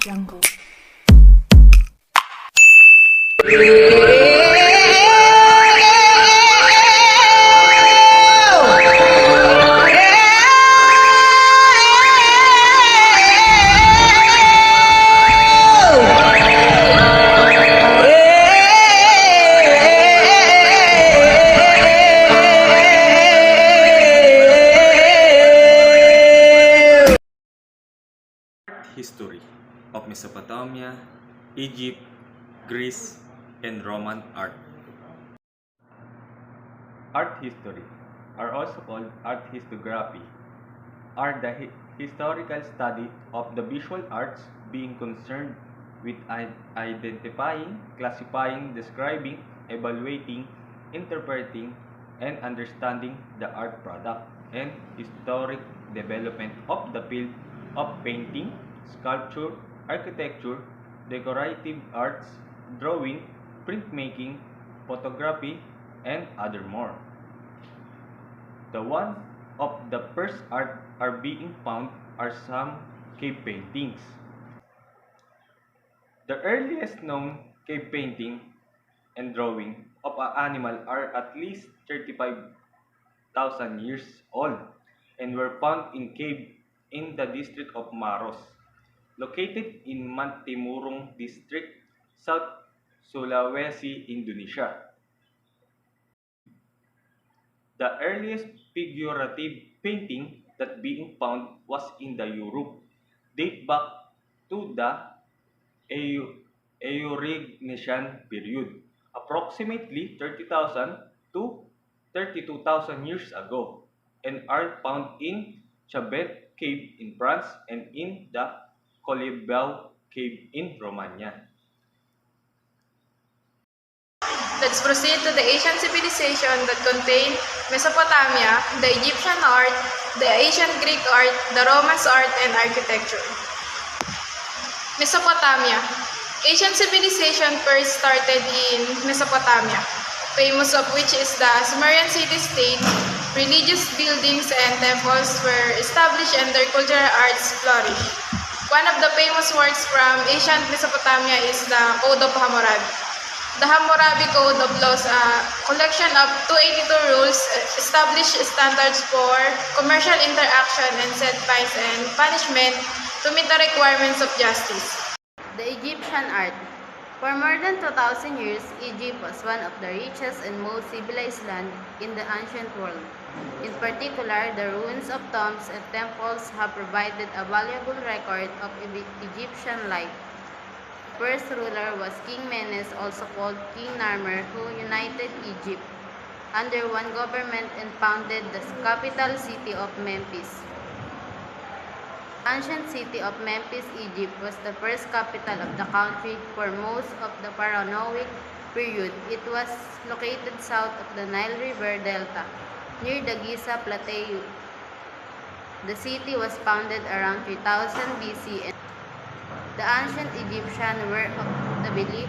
Jungle. History of Mesopotamia, Egypt, Greece, and Roman art. Art history, are also called art historiography, are the historical study of the visual arts being concerned with identifying, classifying, describing, evaluating, interpreting, and understanding the art product and historic development of the field of painting, sculpture, architecture, decorative arts, drawing, printmaking, photography, and other more. The one of the first art are being found are some cave paintings. The earliest known cave painting and drawing of an animal are at least 35,000 years old and were found in cave in the district of Maros, located in Mantimurong district, South Sulawesi, Indonesia. The earliest figurative painting that being found was in the Europe, date back to the Eurasian period, approximately 30,000 to 32,000 years ago, and are found in Chabet Cave in France and in the Colibau Cave in Romania. Let's proceed to the Asian civilization that contained Mesopotamia, the Egyptian art, the ancient Greek art, the Roman art, and architecture. Mesopotamia. Ancient civilization first started in Mesopotamia, famous of which is the Sumerian city-state. Religious buildings and temples were established and their cultural arts flourished. One of the famous works from ancient Mesopotamia is the Code of Hammurabi. The Hammurabi Code of Laws, a collection of 282 rules, established standards for commercial interaction and set fines and punishment to meet the requirements of justice. The Egyptian art. For more than 2,000 years, Egypt was one of the richest and most civilized land in the ancient world. In particular, the ruins of tombs and temples have provided a valuable record of Egyptian life. First ruler was King Menes, also called King Narmer, who united Egypt under one government and founded the capital city of Memphis. The ancient city of Memphis, Egypt, was the first capital of the country for most of the pharaonic period. It was located south of the Nile River Delta, near the Giza Plateau. The city was founded around 3000 BC. And the ancient Egyptians were of the belief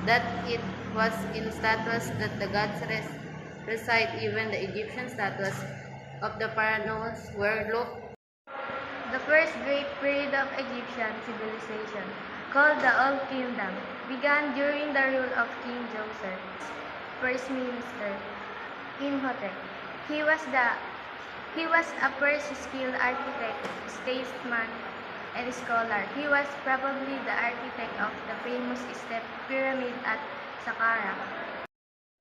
that it was in statues that the gods reside. Even the Egyptian statues of the pharaohs were looked. The first great period of Egyptian civilization, called the Old Kingdom, began during the rule of King Djoser, First Minister Imhotep. He was a first skilled architect, statesman, and scholar. He was probably the architect of the famous step pyramid at Saqqara.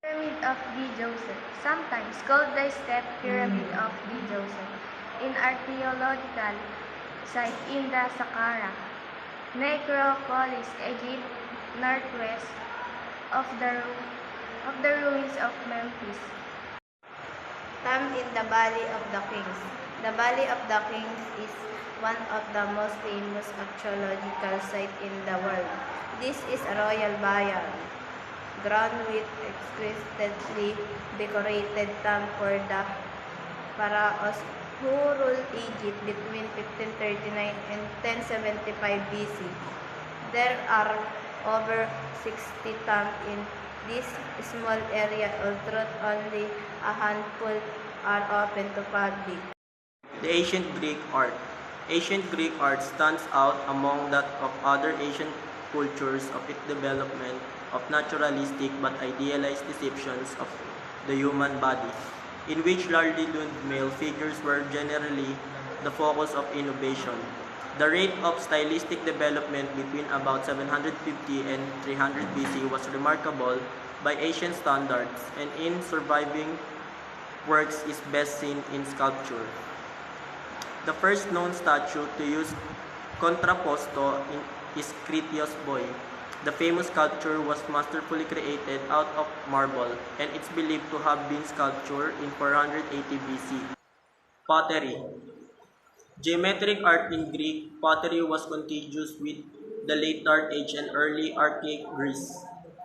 Pyramid of Djoser, sometimes called the step pyramid of Djoser, an archaeological site in the Saqqara necropolis, Egypt, northwest of the ruins of Memphis. Tomb in the Valley of the Kings. The Valley of the Kings is one of the most famous archaeological sites in the world. This is a royal burial ground with exquisitely decorated tomb for the pharaohs who ruled Egypt between 1539 and 1075 BC. There are over 60 tombs in this small area, although only a handful are open to public. The ancient Greek art. Ancient Greek art stands out among that of other Asian cultures of its development of naturalistic but idealized depictions of the human body, in which largely nude male figures were generally the focus of innovation. The rate of stylistic development between about 750 and 300 BC was remarkable by Asian standards, and in surviving works is best seen in sculpture. The first known statue to use contrapposto is Critias' Boy. The famous sculpture was masterfully created out of marble, and it's believed to have been sculptured in 480 BC. Pottery. Geometric art in Greek pottery was contiguous with the late Dark Age and early Archaic Greece,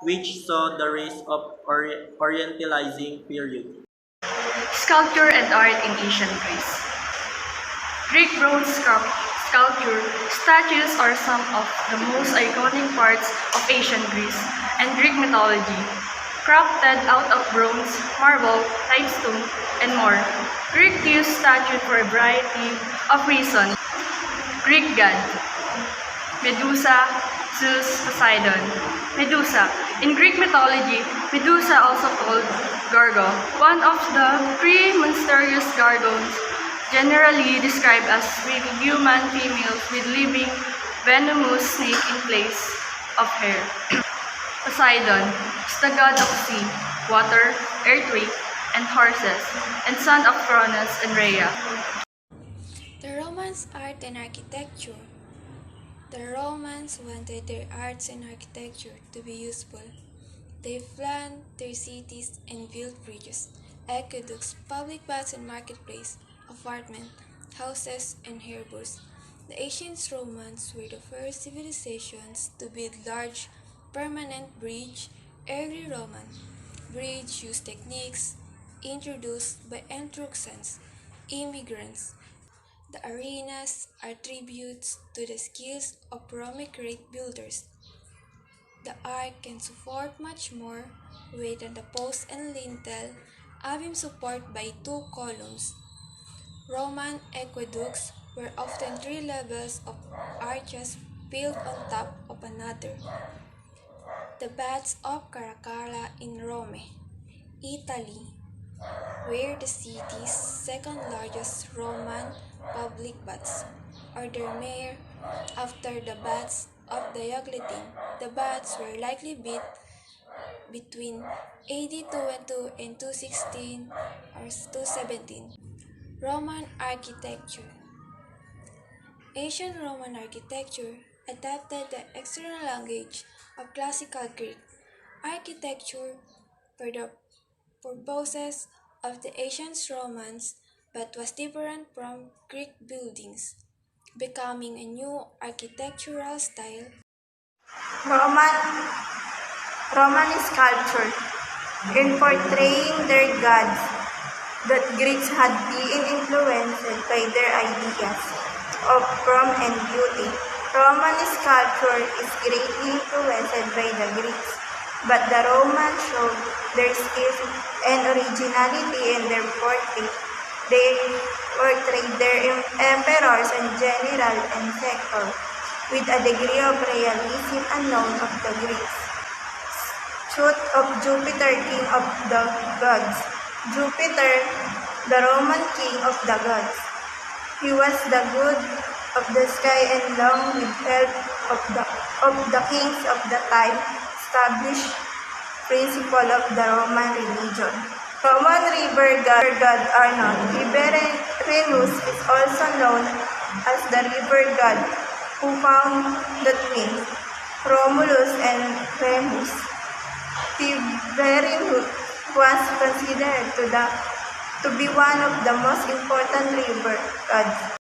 which saw the rise of Orientalizing period. Sculpture and art in ancient Greece. Greek bronze sculpture statues are some of the most iconic parts of ancient Greece and Greek mythology. Crafted out of bronze, marble, limestone, and more. Greek used statues for a variety of reasons. Greek gods: Medusa, Zeus, Poseidon. Medusa. In Greek mythology, Medusa, also called Gorgo, one of the three monstrous gorgons, generally described as human females with living venomous snake in place of hair. Poseidon is the god of sea, water, earthquake, and horses, and son of Cronus and Rhea. The Romans' art and architecture. The Romans wanted their arts and architecture to be useful. They planned their cities and built bridges, aqueducts, public baths and marketplace, apartment, houses, and harbors. The ancient Romans were the first civilizations to build large, permanent bridge. Early Roman bridge used techniques introduced by Etruscans, immigrants. The arenas are tributes to the skills of Roman great builders. The arch can support much more weight than the post and lintel, having support by two columns. Roman aqueducts were often three levels of arches built on top of another. The baths of Caracalla in Rome, Italy, were the city's second largest Roman public baths, or Dermair, after the baths of Diocletian. The baths were likely built between AD 212 and 216 or 217. Roman architecture. Ancient Roman architecture adapted the external language of classical Greek architecture for the purposes of the ancient Romans, but was different from Greek buildings, becoming a new architectural style. Roman sculpture. In portraying their gods, that Greeks had been influenced by their ideas of form and beauty. Roman sculpture is greatly influenced by the Greeks, but the Romans showed their skill and originality in their portrait. They portrayed their emperors and general and sector with a degree of realism unknown of the Greeks. Suit of Jupiter, king of the gods. Jupiter, the Roman king of the gods. He was the god of the sky, and along with help of the kings of the time, established principle of the Roman religion. Roman river god Arnon. Renus is also known as the river god who found the twins, Romulus and Remus. Tiberius was considered to be one of the most important river gods.